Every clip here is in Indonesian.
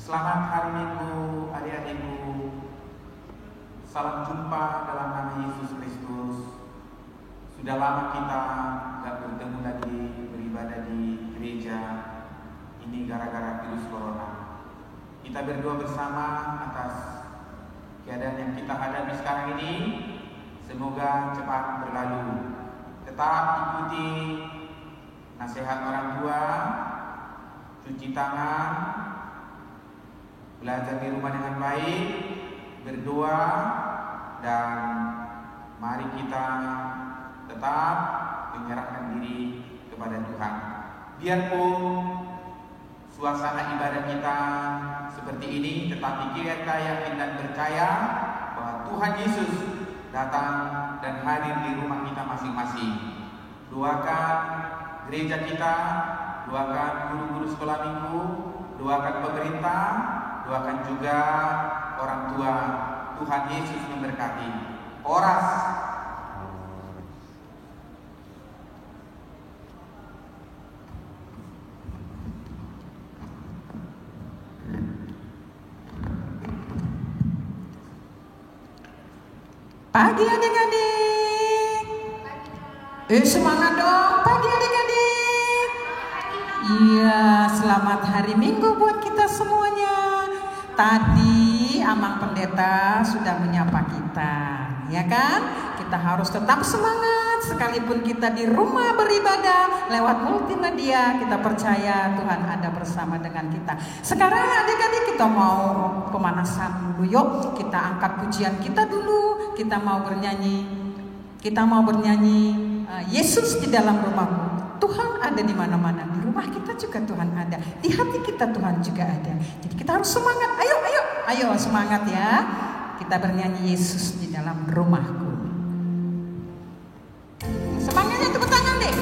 Selamat hari Minggu adik-adikku. Salam jumpa dalam nama Yesus Kristus. Sudah lama kita gak bertemu lagi beribadah di gereja. Ini gara-gara virus corona. Kita berdoa bersama atas keadaan yang kita hadapi sekarang ini. Semoga cepat berlalu. Tetap ikuti nasihat orang tua, cuci tangan, belajar di rumah dengan baik, berdoa, dan mari kita tetap menyerahkan diri kepada Tuhan. Biarpun suasana ibadah kita seperti ini, tetapi kita yakin dan percaya bahwa Tuhan Yesus datang dan hadir di rumah kita masing-masing. Doakan gereja kita, doakan guru-guru sekolah minggu, doakan pemerintah, doakan juga orang tua. Tuhan Yesus memberkati. Oras. Pagi adik-adik. Semangat dong. Pagi adik-adik. Iya, selamat hari Minggu buat kita semuanya. Tadi Amang Pendeta sudah menyapa kita, ya kan? Kita harus tetap semangat sekalipun kita di rumah beribadah lewat multimedia. Kita percaya Tuhan ada bersama dengan kita. Sekarang adik-adik kita mau pemanasan dulu yuk. Kita angkat pujian kita dulu. Kita mau bernyanyi Yesus di dalam rumahmu. Tuhan ada di mana-mana. Di rumah kita juga Tuhan ada. Di hati kita Tuhan juga ada. Jadi kita harus semangat. Ayo semangat ya. Kita bernyanyi Yesus di dalam rumahku. Semangatnya tepuk tangan deh.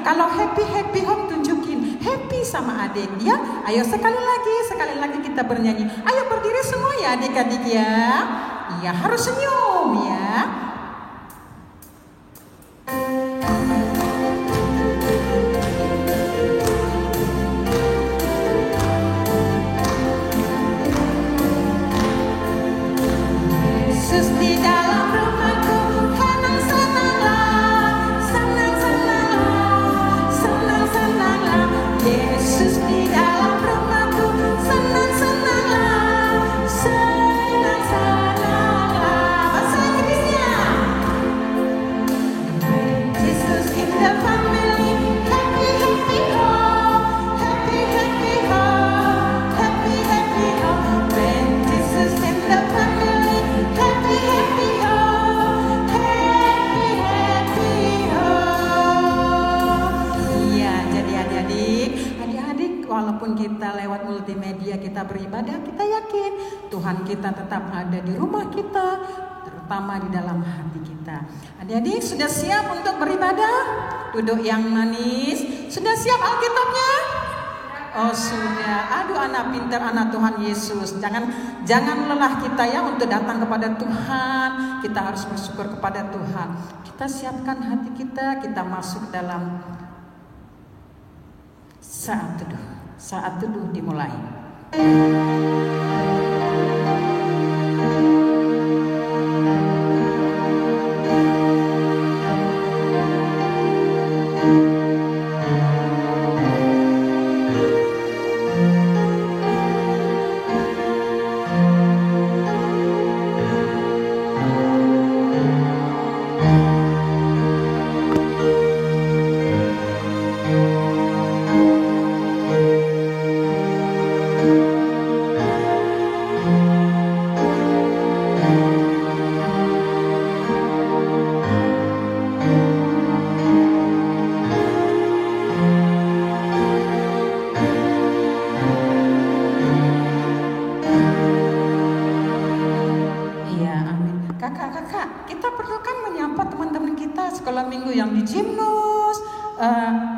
Kalau happy home tunjukin happy sama adik ya. Ayo sekali lagi kita bernyanyi. Ayo berdiri semua ya adik-adik ya. Iya harus senyum ya. Beribadah, kita yakin Tuhan kita tetap ada di rumah kita, terutama di dalam hati kita. Adik-adik sudah siap untuk beribadah? Duduk yang manis. Sudah siap Alkitabnya? Oh sudah. Aduh anak pintar, anak Tuhan Yesus. Jangan lelah kita ya untuk datang kepada Tuhan. Kita harus bersyukur kepada Tuhan. Kita siapkan hati kita, kita masuk dalam saat teduh. Saat teduh dimulai. kakak-kakak, kita perlu kan menyapa teman-teman kita sekolah minggu yang di Jimnus,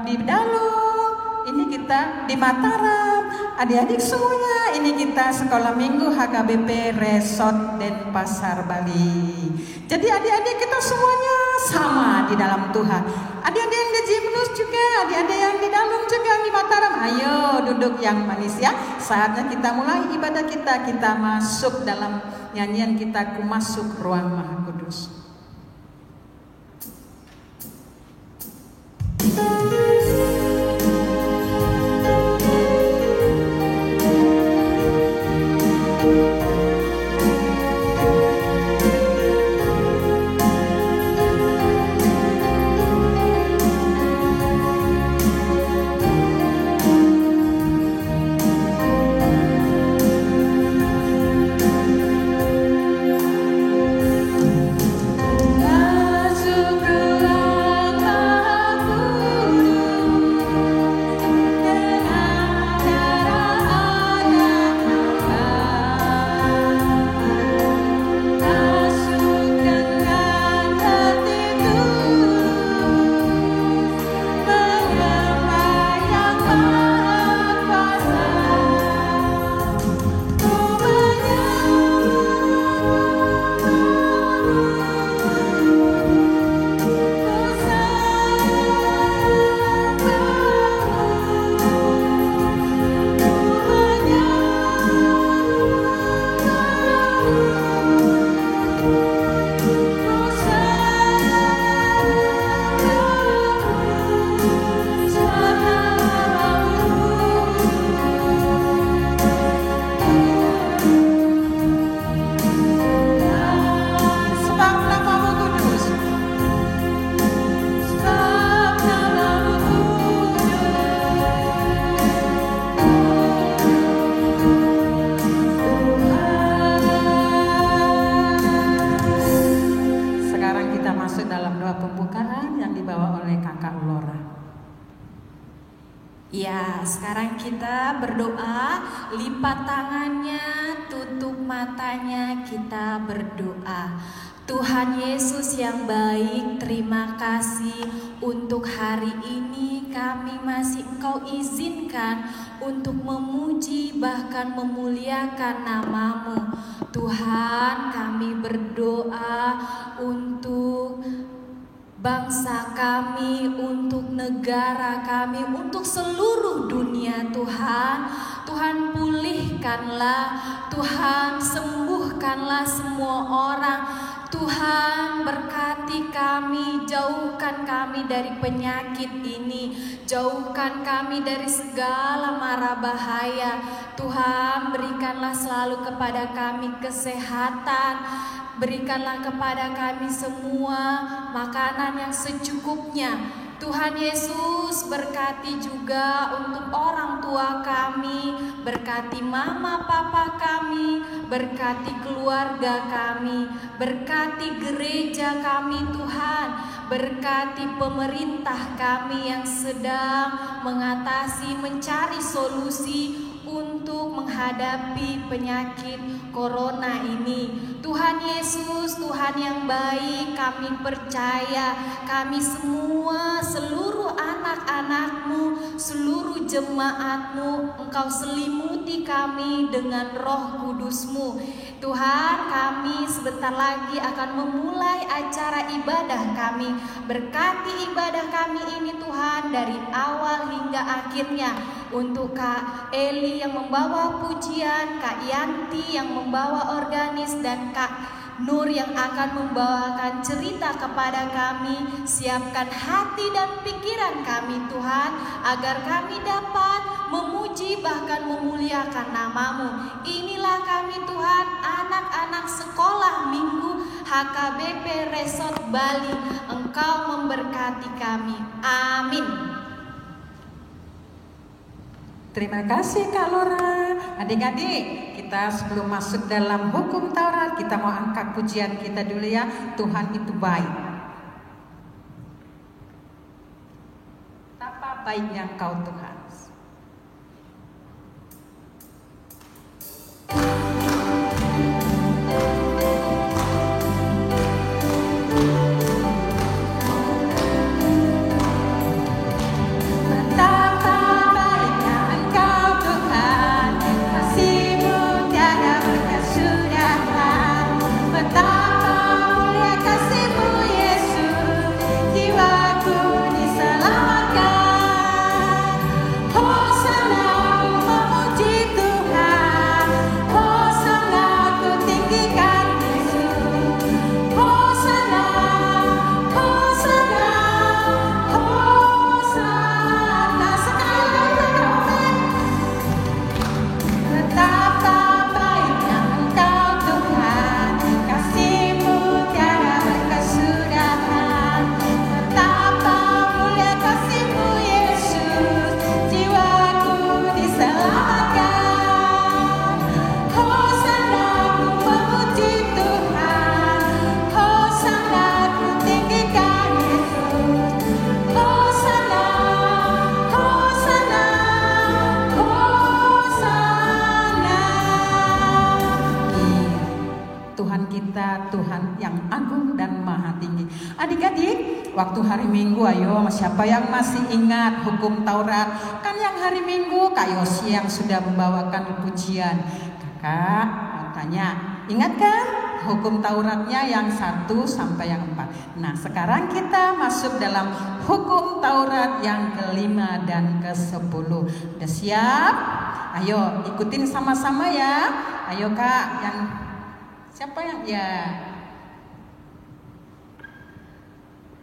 di Dalung, ini kita di Mataram, adik-adik semuanya, ini kita sekolah minggu HKBP Resort Denpasar Bali. Jadi adik-adik kita semuanya sama di dalam Tuhan. Adik-adik yang di Jimnus juga, adik-adik yang di Dalung juga, yang di Mataram. Ayo duduk yang manis ya. Saatnya kita mulai ibadah kita. Kita masuk dalam nyanyian kita, Ku Masuk Ruang Maha Kudus. Ya, sekarang kita berdoa, lipat tangannya, tutup matanya, kita berdoa. Tuhan Yesus yang baik, terima kasih untuk hari ini kami masih Engkau izinkan untuk memuji bahkan memuliakan nama-Mu. Tuhan, kami berdoa untuk bangsa kami, untuk negara kami, untuk seluruh dunia Tuhan. Tuhan pulihkanlah, Tuhan sembuhkanlah semua orang. Tuhan berkati kami, jauhkan kami dari penyakit ini, jauhkan kami dari segala mara bahaya. Tuhan berikanlah selalu kepada kami kesehatan, berikanlah kepada kami semua makanan yang secukupnya. Tuhan Yesus berkati juga untuk orang tua kami, berkati mama papa kami, berkati keluarga kami, berkati gereja kami Tuhan, berkati pemerintah kami yang sedang mengatasi, mencari solusi untuk menghadapi penyakit corona ini. Tuhan Yesus, Tuhan yang baik, kami percaya kami semua, seluruh anak-anak-Mu, seluruh jemaat-Mu, Engkau selimuti kami dengan Roh Kudus-Mu. Tuhan, kami sebentar lagi akan memulai acara ibadah kami. Berkati ibadah kami ini Tuhan, dari awal hingga akhirnya. Untuk Kak Eli yang membawa pujian, Kak Yanti yang membawa organis, dan Kak Nur yang akan membawakan cerita kepada kami. Siapkan hati dan pikiran kami Tuhan, agar kami dapat memuji bahkan memuliakan nama-Mu. Inilah kami Tuhan, anak-anak sekolah minggu HKBP Resort Bali. Engkau memberkati kami. Amin. Terima kasih Kak Lora. Adik-adik, kita sebelum masuk dalam hukum Taurat, kita mau angkat pujian kita dulu ya. Tuhan itu baik. Betapa baiknya Engkau Tuhan. hadirat Tuhan yang agung dan maha tinggi. Adik-adik, waktu hari Minggu, ayo siapa yang masih ingat hukum Taurat? Kan yang hari Minggu Kak Yosi yang sudah membawakan pujian. Kakak mau tanya, ingat kan hukum Tauratnya yang 1 sampai yang 4? Nah, sekarang kita masuk dalam hukum Taurat yang ke-5 dan ke-10. Udah siap? Ayo ikutin sama-sama ya. Ayo Kak, yang siapa yang ya?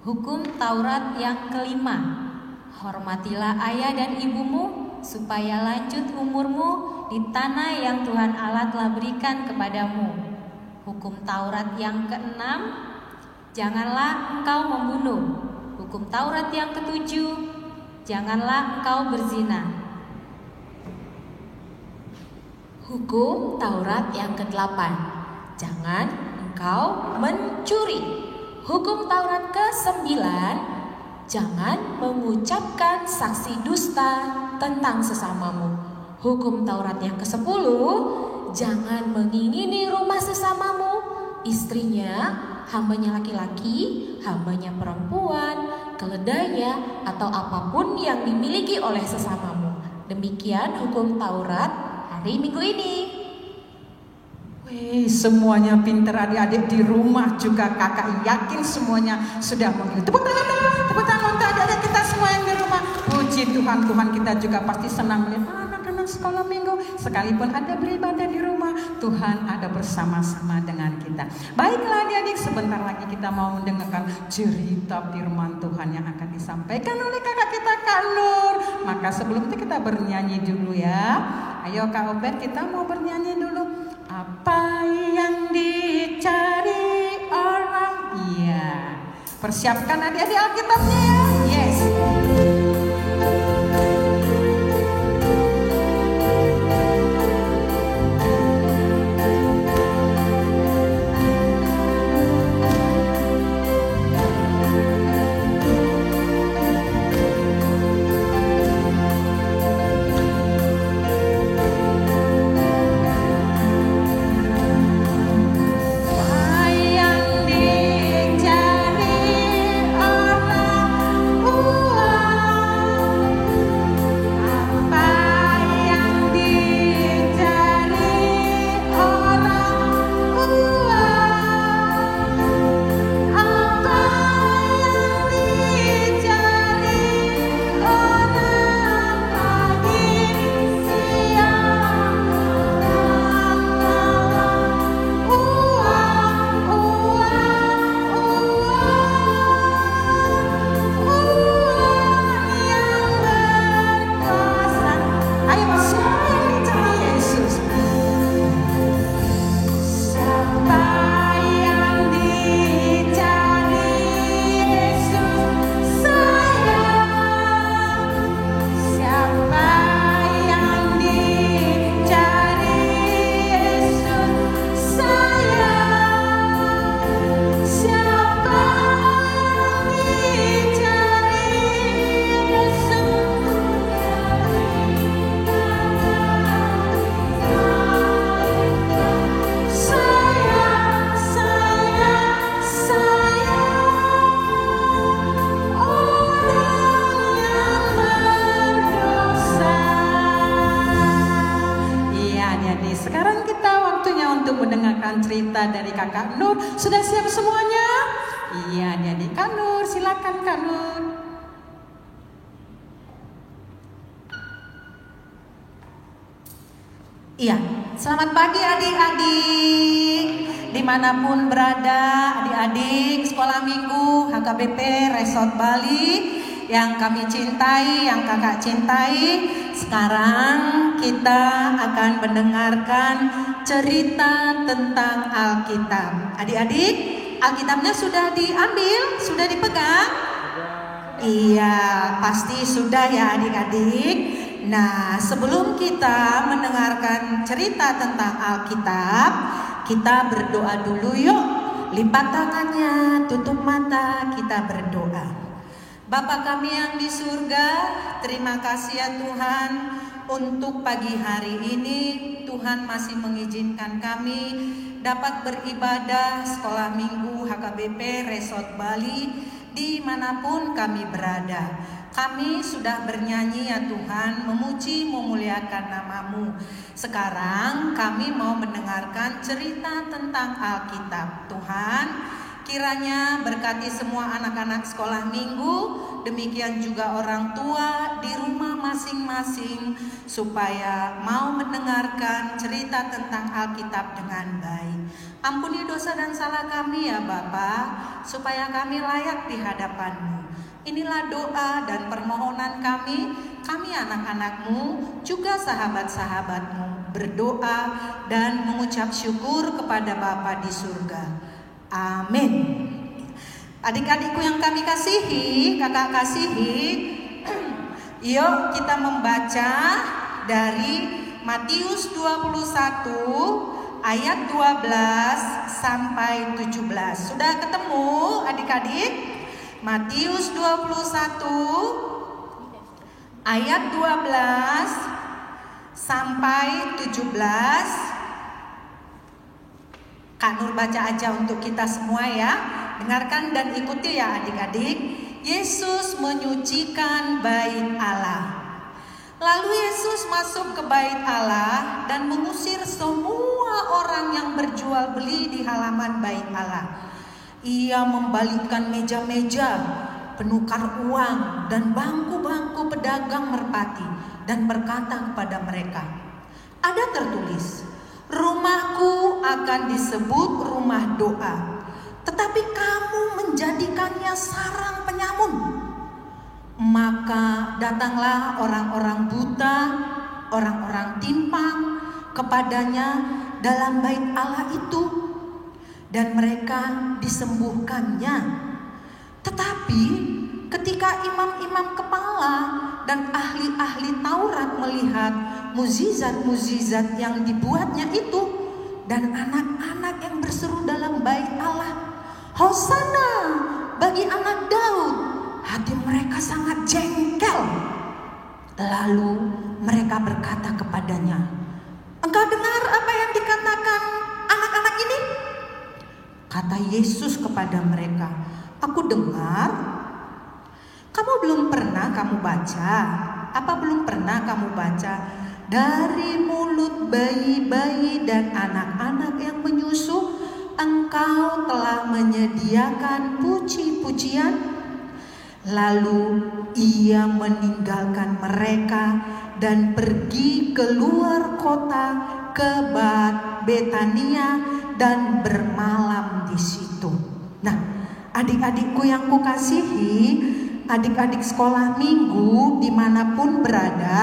Hukum Taurat yang ke-5. Hormatilah ayah dan ibumu supaya lanjut umurmu di tanah yang Tuhan Allah telah berikan kepadamu. Hukum Taurat yang ke-6. Janganlah engkau membunuh. Hukum Taurat yang ke-7. Janganlah engkau berzina. Hukum Taurat yang ke-8. Jangan engkau mencuri. Hukum Taurat ke-9. Jangan mengucapkan saksi dusta tentang sesamamu. Hukum Taurat yang ke-10. Jangan mengingini rumah sesamamu, istrinya, hambanya laki-laki, hambanya perempuan, keledainya, atau apapun yang dimiliki oleh sesamamu. Demikian hukum Taurat hari Minggu ini. Wih, semuanya pinter adik-adik di rumah juga. Kakak yakin semuanya sudah mengerti. Tepuk tangan untuk adik-adik kita semua yang di rumah. Puji Tuhan, Tuhan kita juga pasti senang melihat anak-anak sekolah minggu. Sekalipun ada beribadah di rumah, Tuhan ada bersama-sama dengan kita. Baiklah adik-adik, sebentar lagi kita mau mendengarkan cerita firman Tuhan yang akan disampaikan oleh kakak kita Kak Nur. Maka sebelum itu kita bernyanyi dulu ya. Ayo Kak Obed, kita mau bernyanyi dulu. Apa yang dicari orang? Iya. Persiapkan adik-adik Alkitabnya ya. Yes. Cerita dari kakak Nur. Sudah siap semuanya? Iya, adik Kak Nur, silakan Kak Nur. Iya, selamat pagi adik-adik. Dimanapun berada adik-adik sekolah minggu HKBP Resort Bali yang kami cintai, yang kakak cintai. Sekarang kita akan mendengarkan cerita tentang Alkitab. Adik-adik, Alkitabnya sudah diambil? Sudah dipegang? Iya, pasti sudah ya adik-adik. Nah, sebelum kita mendengarkan cerita tentang Alkitab, kita berdoa dulu yuk. Lipat tangannya, tutup mata, kita berdoa. Bapa kami yang di surga, terima kasih ya Tuhan untuk pagi hari ini. Tuhan masih mengizinkan kami dapat beribadah sekolah minggu HKBP Resort Bali dimanapun kami berada. Kami sudah bernyanyi ya Tuhan, memuji memuliakan nama-Mu. Sekarang kami mau mendengarkan cerita tentang Alkitab. Tuhan, kiranya berkati semua anak-anak sekolah minggu, demikian juga orang tua di rumah masing-masing, supaya mau mendengarkan cerita tentang Alkitab dengan baik. Ampuni dosa dan salah kami ya Bapa, supaya kami layak di hadapan-Mu. Inilah doa dan permohonan kami anak-anak-Mu, juga sahabat-sahabat-Mu, berdoa dan mengucap syukur kepada Bapa di surga. Amin. Adik-adikku yang kami kasihi, kakak kasihi, yuk kita membaca dari Matius 21 ayat 12 sampai 17. Sudah ketemu adik-adik? Matius 21 ayat 12 sampai 17. Kak Nur baca aja untuk kita semua ya. Dengarkan dan ikuti ya adik-adik. Yesus menyucikan bait Allah. Lalu Yesus masuk ke bait Allah dan mengusir semua orang yang berjual beli di halaman bait Allah. Ia membalikkan meja-meja penukar uang dan bangku-bangku pedagang merpati dan berkata kepada mereka, ada tertulis, rumahku akan disebut rumah doa, tetapi kamu menjadikannya sarang penyamun. Maka datanglah orang-orang buta, orang-orang timpang kepadanya dalam bait Allah itu, dan mereka disembuhkannya. Tetapi ketika imam-imam kepala dan ahli-ahli Taurat melihat mukjizat-mukjizat yang dibuatnya itu, dan anak-anak yang berseru dalam bait Allah, Hosana bagi anak Daud, hati mereka sangat jengkel. Lalu mereka berkata kepadanya, engkau dengar apa yang dikatakan anak-anak ini? Kata Yesus kepada mereka, aku dengar. Kamu belum pernah kamu baca? Apa belum pernah kamu baca? Dari mulut bayi-bayi dan anak-anak yang menyusu, engkau telah menyediakan puji-pujian. Lalu ia meninggalkan mereka dan pergi keluar kota ke Betania dan bermalam di situ. Nah, adik-adikku yang kukasihi, adik-adik sekolah minggu dimanapun berada,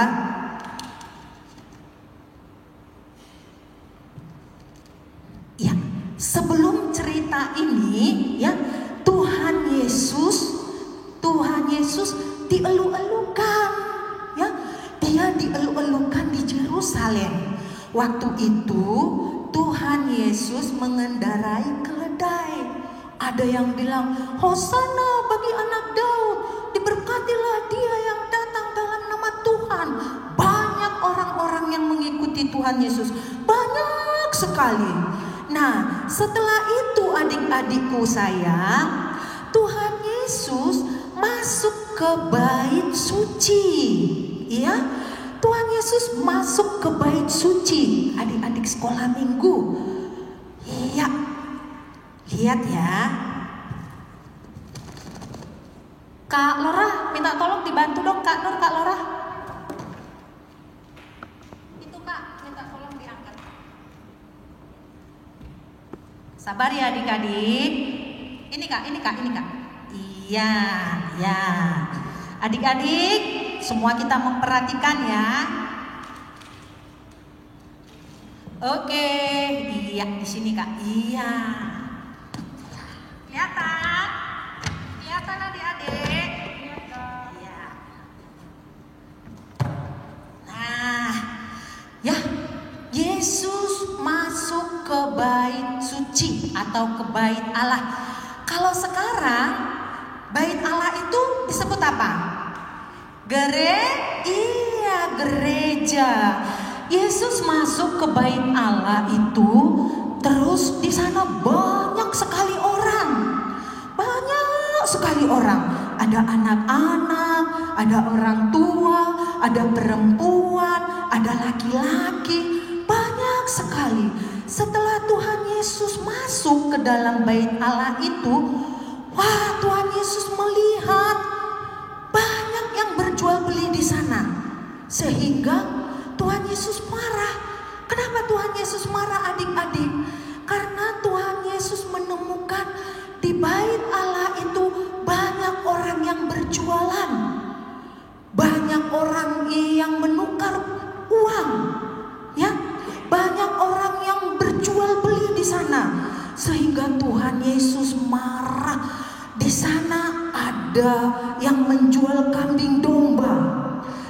ya, sebelum cerita ini, ya, Tuhan Yesus dielu-elukan, ya, dia dielu-elukan di Yerusalem. Waktu itu Tuhan Yesus mengendarai keledai. Ada yang bilang, Hosana bagi anak Daud, diberkatilah dia yang datang dalam nama Tuhan. Banyak orang-orang yang mengikuti Tuhan Yesus, banyak sekali. Nah, setelah itu adik-adikku sayang, Tuhan Yesus masuk ke bait suci, ya. Tuhan Yesus masuk ke bait suci. Adik-adik sekolah minggu, iya, lihat ya. Kak Lora, minta tolong dibantu dong Kak Nur, Kak Lora. Itu Kak, minta tolong diangkat. Sabar ya adik-adik. Ini Kak. Iya, ya. Adik-adik, semua kita memperhatikan ya. Oke, iya di sini Kak. Iya. Kelihatan adik-adik. Iya. Nah, ya, Yesus masuk ke bait suci atau ke bait Allah. Kalau sekarang bait Allah itu disebut apa? Gereja. Yesus masuk ke bait Allah itu Terus di sana banyak sekali orang. Banyak sekali orang. Ada anak-anak, ada orang tua, ada perempuan, ada laki-laki. Banyak sekali. Setelah Tuhan Yesus masuk ke dalam bait Allah itu, wah, Tuhan Yesus melihat banyak yang berjual beli di sana. Sehingga Tuhan Yesus marah. Kenapa Tuhan Yesus marah, adik-adik? Karena Tuhan Yesus menemukan di bait Allah itu banyak orang yang berjualan. Banyak orang yang menukar uang. Ya, banyak orang yang berjual beli di sana. Sehingga Tuhan Yesus marah. Di sana ada yang menjual kambing domba.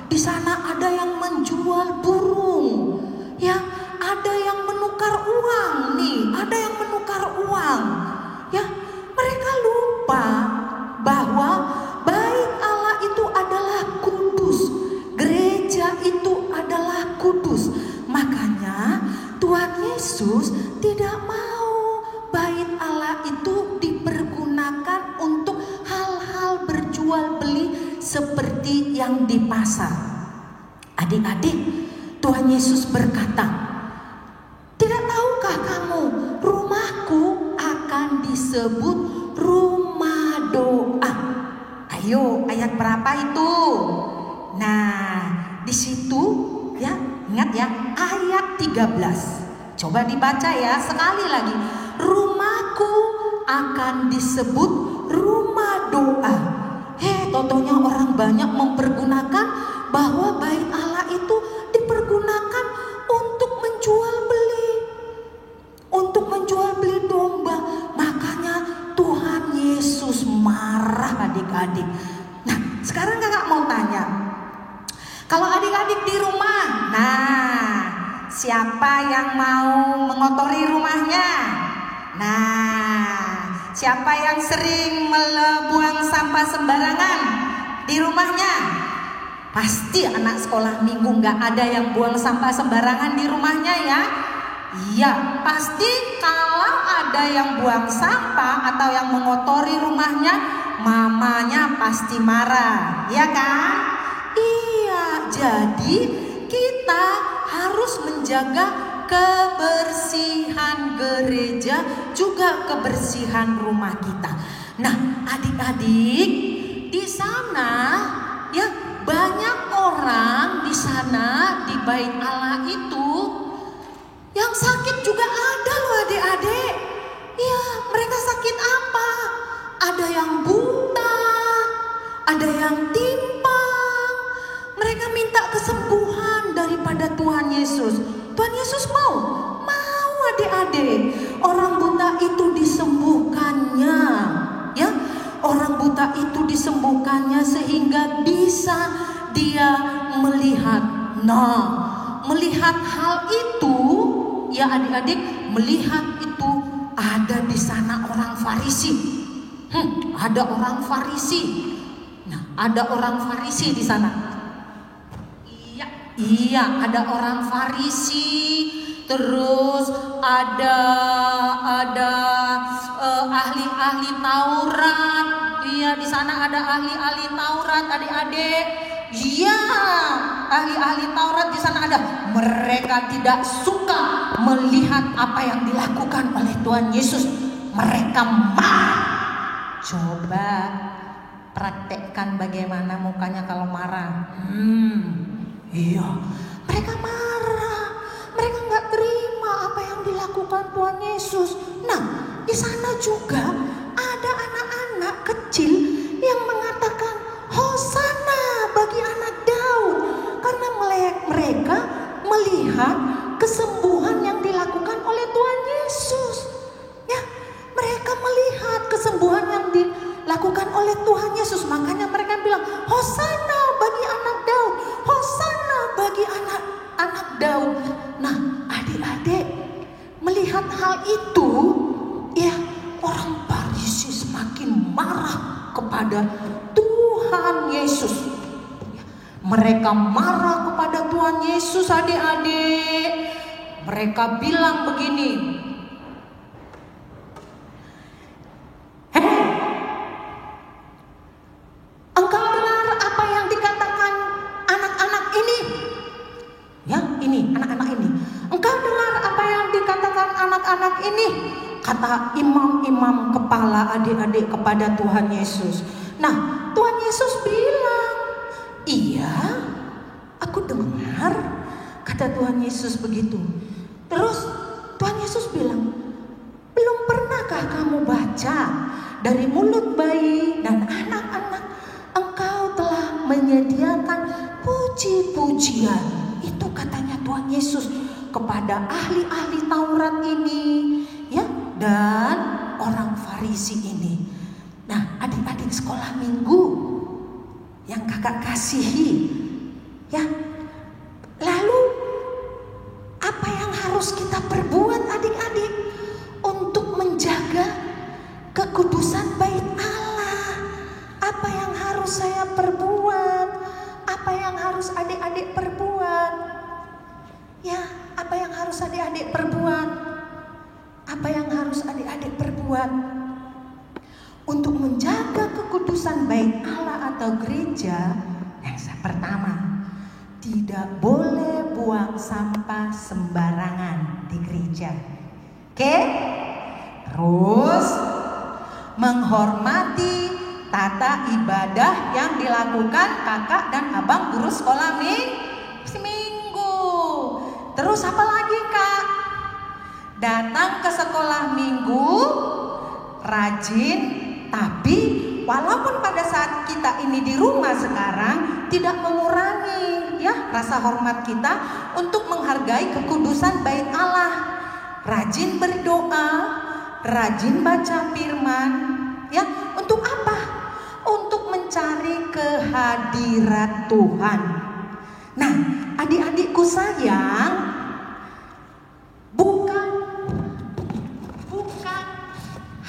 Di sana ada yang menjual burung. Ya, ada yang menukar uang nih, ada yang menukar uang. Ya, mereka lupa bahwa bait Allah itu adalah kudus. Gereja itu adalah kudus. Makanya Tuhan Yesus tidak mau bait Allah itu dipergunakan untuk hal-hal berjual beli seperti yang di pasar. Adik-adik, Tuhan Yesus berkata, tidak tahukah kamu rumahku akan disebut rumah doa? Ayo, ayat berapa itu? Nah, di situ ya, ingat ya, ayat 13. Coba dibaca ya, sekali lagi. Rumahku akan disebut rumah doa. Totonya orang banyak mempergunakan bahwa bait Allah itu dipergunakan untuk menjual beli. Untuk menjual beli domba. Makanya Tuhan Yesus marah, adik-adik. Nah, sekarang kakak mau tanya. Kalau adik-adik di rumah, nah, siapa yang mau mengotori rumahnya? Nah, siapa yang sering buang sampah sembarangan di rumahnya? Pasti anak sekolah minggu gak ada yang buang sampah sembarangan di rumahnya ya. Iya, pasti kalau ada yang buang sampah atau yang mengotori rumahnya, mamanya pasti marah, ya kan? Iya, jadi kita harus menjaga kebersihan gereja, juga kebersihan rumah kita. Nah, adik-adik, di sana ya banyak orang di sana di bait Allah itu yang sakit juga ada loh, adik-adik. Ya, mereka sakit apa? Ada yang buta, ada yang timpang. Mereka minta kesembuhan daripada Tuhan Yesus. Tuhan Yesus mau adik-adik, orang buta itu disembuhkannya, ya. Orang buta itu disembuhkannya sehingga bisa dia melihat. Nah, melihat hal itu, ya adik-adik, melihat itu ada di sana orang Farisi. Ada orang Farisi. Nah, ada orang Farisi di sana. Iya, ada orang Farisi. Terus ada ahli-ahli Taurat. Iya, di sana ada ahli-ahli Taurat, adik-adik. Iya, ahli-ahli Taurat di sana ada. Mereka tidak suka melihat apa yang dilakukan oleh Tuhan Yesus. Mereka marah. Coba praktekkan bagaimana mukanya kalau marah. Iya, mereka marah. Mereka nggak terima apa yang dilakukan Tuhan Yesus. Nah, di sana juga ada anak-anak kecil yang mengatakan Hosana bagi anak Daud, karena mereka melihat kesembuhan yang dilakukan oleh Tuhan Yesus. Ya, mereka melihat kesembuhan yang dilakukan oleh Tuhan Yesus, makanya mereka bilang Hosana bagi anak Daud, Hosana bagi anak Daud. Nah, adik-adik, melihat hal itu, ya, orang Farisi semakin marah kepada Tuhan Yesus. Mereka marah kepada Tuhan Yesus, adik-adik. Mereka bilang begini, kata imam-imam kepala adik-adik kepada Tuhan Yesus. Nah, Tuhan Yesus bilang, iya, aku dengar, kata Tuhan Yesus begitu. Terus Tuhan Yesus bilang, belum pernahkah kamu baca dari mulut bayi dan anak-anak engkau telah menyediakan puji-pujian. Itu katanya Tuhan Yesus kepada ahli-ahli Taurat ini, ya, dan orang Farisi ini. Nah, adik-adik sekolah minggu yang kakak kasihi, ya, lalu apa yang harus kita perbuat adik-adik untuk menjaga kekudusan bait Allah? Apa yang harus saya perbuat? Apa yang harus adik-adik perbuat? Ya, apa yang harus adik-adik perbuat? Apa yang harus adik-adik perbuat untuk menjaga kekudusan bait Allah atau gereja? Yang pertama, tidak boleh buang sampah sembarangan di gereja. Oke? Terus menghormati tata ibadah yang dilakukan kakak dan abang guru sekolah minggu. Terus apa lagi, Kak? Datang ke sekolah minggu rajin, tapi walaupun pada saat kita ini di rumah sekarang tidak mengurangi, ya, rasa hormat kita untuk menghargai kekudusan bait Allah. Rajin berdoa, rajin baca firman, ya, untuk apa? Untuk mencari kehadirat Tuhan. Nah, adik-adikku sayang, bukan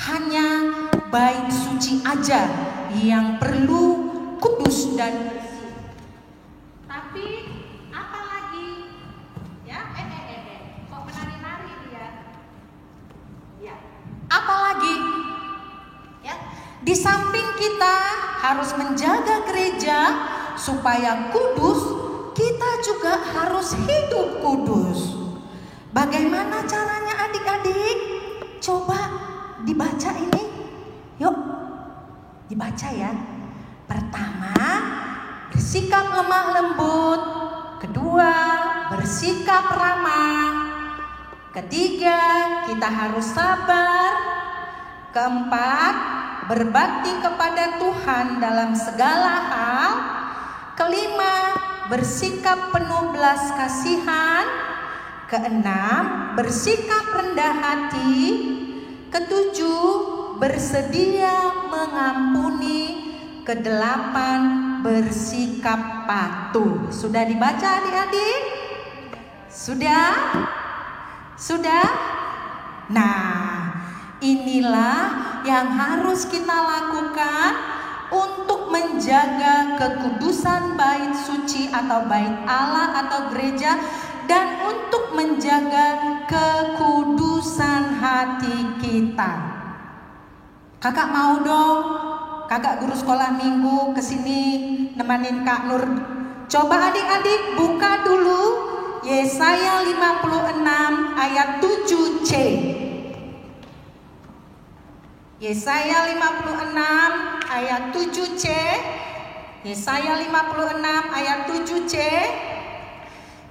hanya bait suci aja yang perlu kudus dan bersih, tapi apa lagi? Ya, kok menari-nari dia? Ya, apa lagi? Ya, di samping kita harus menjaga gereja supaya kudus, kita juga harus hidup kudus. Bagaimana caranya adik-adik? Coba dibaca ini. Yuk, dibaca ya. Pertama, bersikap lemah lembut. Kedua, bersikap ramah. Ketiga, kita harus sabar. Keempat, berbakti kepada Tuhan dalam segala hal. Kelima, bersikap penuh belas kasihan. Keenam, bersikap rendah hati. Ketujuh, bersedia mengampuni. Kedelapan, bersikap patuh. Sudah dibaca adik-adik? Sudah? Sudah? Nah, inilah yang harus kita lakukan untuk menjaga kekudusan bait suci atau bait Allah atau gereja, dan untuk menjaga kekudusan hati kita. Kakak mau dong, kakak guru sekolah minggu kesini nemanin Kak Nur. Coba adik-adik buka dulu Yesaya 56 ayat 7C. Yesaya 56 ayat 7C. Yesaya 56 ayat 7C.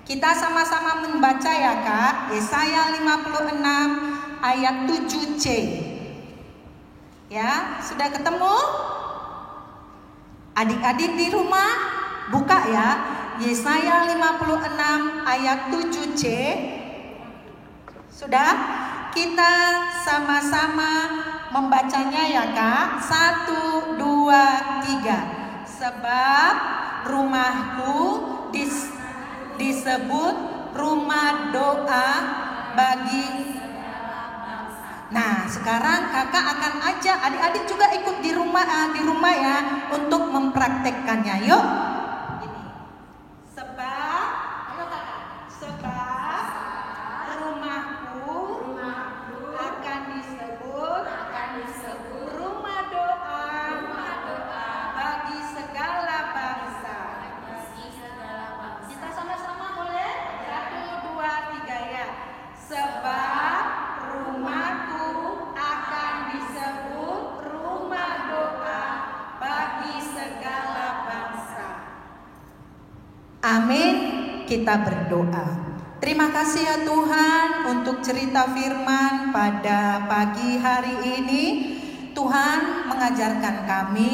Kita sama-sama membaca ya, Kak. Yesaya 56 ayat 7C. Ya, sudah ketemu? Adik-adik di rumah buka ya. Yesaya 56 ayat 7C. Sudah? Kita sama-sama membacanya ya, Kak. 1, 2, 3. Sebab rumahku disebut rumah doa bagi. Nah, sekarang kakak akan ajak adik-adik juga ikut di rumah ya untuk mempraktekkannya. Yuk. Ini. Sebab, ayo kakak. Sebab rumahku akan disebut rumah doa bagi segala bangsa. Kita sama-sama boleh? 1, 2, 3 ya. Sebab rumahku kita berdoa. Terima kasih ya Tuhan untuk cerita firman pada pagi hari ini. Tuhan mengajarkan kami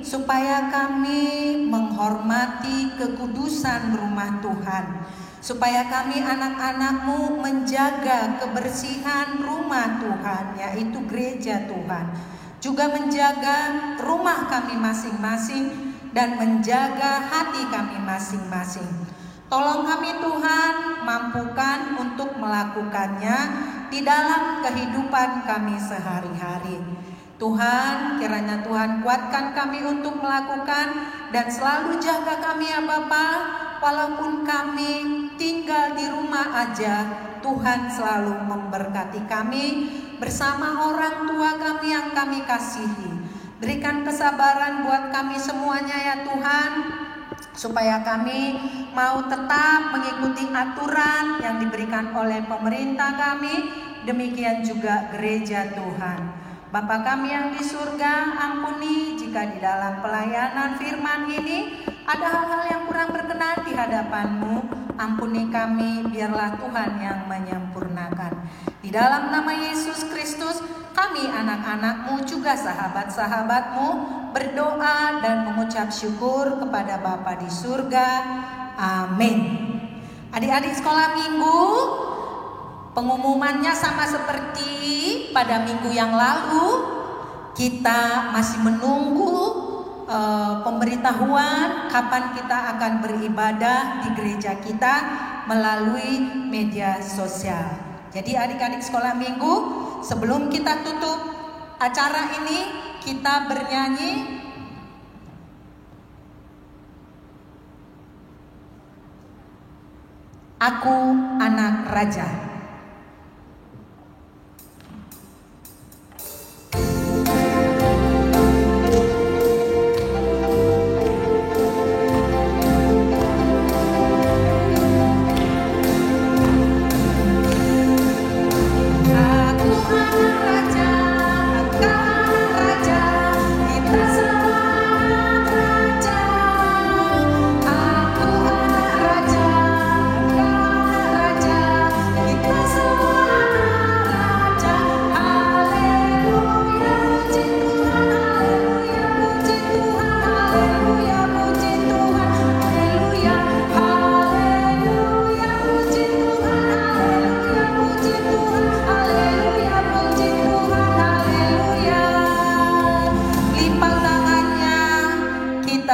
supaya kami menghormati kekudusan rumah Tuhan, supaya kami anak-anak-Mu menjaga kebersihan rumah Tuhan, yaitu gereja Tuhan, juga menjaga rumah kami masing-masing dan menjaga hati kami masing-masing. Tolong kami Tuhan, mampukan untuk melakukannya di dalam kehidupan kami sehari-hari. Tuhan, kiranya Tuhan kuatkan kami untuk melakukan dan selalu jaga kami ya Bapa. Walaupun kami tinggal di rumah aja, Tuhan selalu memberkati kami bersama orang tua kami yang kami kasihi. Berikan kesabaran buat kami semuanya ya Tuhan, supaya kami mau tetap mengikuti aturan yang diberikan oleh pemerintah kami, demikian juga gereja Tuhan. Bapa kami yang di surga, ampuni jika di dalam pelayanan firman ini ada hal-hal yang kurang berkenan di hadapan-Mu. Ampuni kami, biarlah Tuhan yang menyempurnakan. Di dalam nama Yesus Kristus, kami anak-anak-Mu juga sahabat-sahabat-Mu berdoa dan mengucap syukur kepada Bapa di surga. Amin. Adik-adik sekolah minggu, pengumumannya sama seperti pada minggu yang lalu. Kita masih menunggu pemberitahuan kapan kita akan beribadah di gereja kita melalui media sosial. Jadi adik-adik sekolah minggu, sebelum kita tutup acara ini, kita bernyanyi Aku Anak Raja.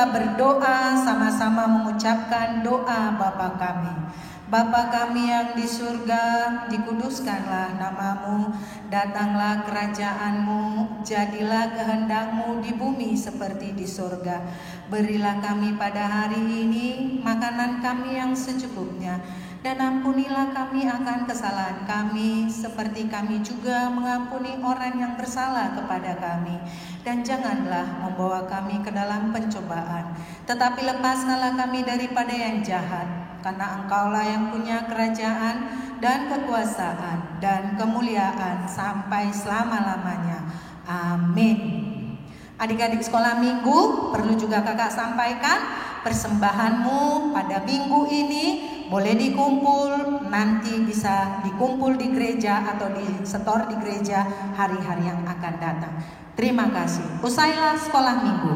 Berdoa sama-sama mengucapkan doa Bapa kami. Bapa kami yang di surga, dikuduskanlah nama-Mu, datanglah kerajaan-Mu, jadilah kehendak-Mu di bumi seperti di surga. Berilah kami pada hari ini makanan kami yang secukupnya, dan ampunilah kami akan kesalahan kami, seperti kami juga mengampuni orang yang bersalah kepada kami. Dan janganlah membawa kami ke dalam pencobaan, tetapi lepaskanlah kami daripada yang jahat. Karena Engkaulah yang punya kerajaan dan kekuasaan dan kemuliaan sampai selama-lamanya. Amin. Adik-adik sekolah minggu, perlu juga kakak sampaikan, persembahanmu pada minggu ini boleh dikumpul, nanti bisa dikumpul di gereja atau di setor di gereja hari-hari yang akan datang. Terima kasih. Usailah sekolah minggu.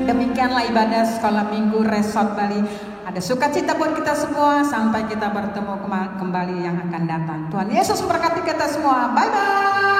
Demikianlah ibadah sekolah minggu Resort Bali. Ada sukacita buat kita semua sampai kita bertemu kembali yang akan datang. Tuhan Yesus memberkati kita semua. Bye bye.